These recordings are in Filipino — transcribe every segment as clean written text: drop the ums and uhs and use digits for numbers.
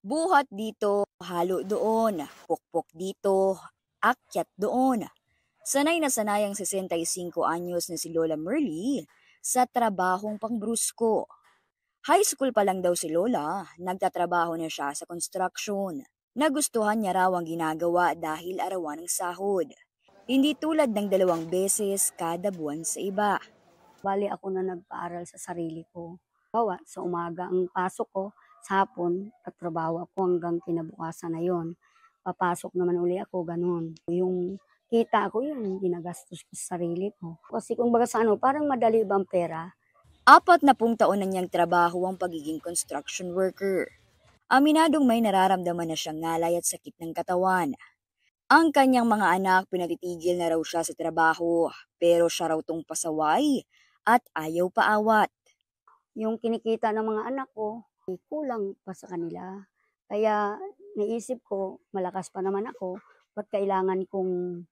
Buhat dito, halo doon, pukpok dito, akyat doon. Sanay na sanay ang 65 anyos na si Lola Merly sa trabahong pangbrusko. High school pa lang daw si Lola, nagtatrabaho na siya sa construction. Nagustuhan niya raw ang ginagawa dahil arawan ng sahod. Hindi tulad ng 2 beses kada buwan sa iba. Bali ako na nagpaaral sa sarili ko. Bawa, sa umaga ang pasok ko, sa hapon, tatrabaho ako hanggang kinabukasan na yon. Papasok naman uli ako, ganun. Yung kita ko, yun, ginagastos ko sa sarili ko. Kasi kung baga sa parang madali bang pera? 40 taon na niyang trabaho ang pagiging construction worker. Aminadong may nararamdaman na siyang ngalay at sakit ng katawan. Ang kanyang mga anak pinatitigil na raw siya sa trabaho, pero siya raw tong pasaway at ayaw paawat. Yung kinikita ng mga anak ko, kulang pa sa kanila. Kaya naisip ko, malakas pa naman ako, ba't kailangan kong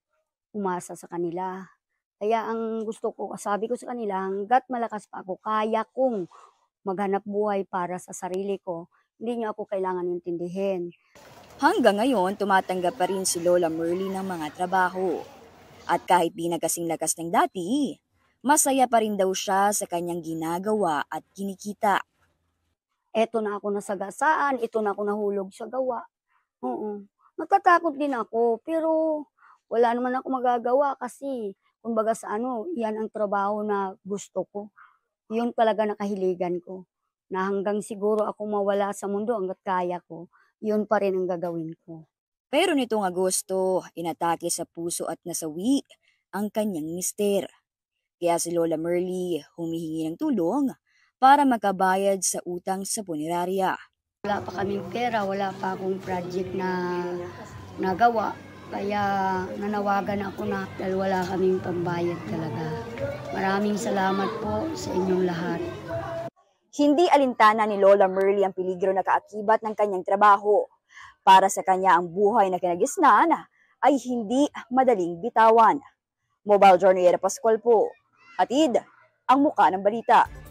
umasa sa kanila? Kaya ang gusto ko, sabi ko sa kanila, hanggat malakas pa ako, kaya kong maghanap buhay para sa sarili ko. Hindi niyo ako kailangan intindihin. Hanggang ngayon, tumatanggap pa rin si Lola Merly ng mga trabaho. At kahit di na kasing lakas ng dati, masaya pa rin daw siya sa kanyang ginagawa at kinikita. Eto na ako nasagasaan, ito na ako nahulog sa gawa. Oo. Natatakot din ako, pero wala naman ako magagawa kasi kumbaga sa yan ang trabaho na gusto ko. Yun talaga nakahiligan ko. Na hanggang siguro ako mawala sa mundo hanggat kaya ko, yun pa rin ang gagawin ko. Pero nitong Agosto, inatake sa puso at nasawi ang kanyang mister. Kaya si Lola Merly humihingi ng tulong para makabayad sa utang sa punerarya. Wala pa kaming pera, wala pa akong project na nagawa. Kaya nanawagan ako na dahil wala kaming pambayad talaga. Maraming salamat po sa inyong lahat. Hindi alintana ni Lola Merly ang peligro na kaakibat ng kanyang trabaho. Para sa kanya ang buhay na kinagisnan ay hindi madaling bitawan. Mobile Journey Pascual po. Atid ang muka ng balita.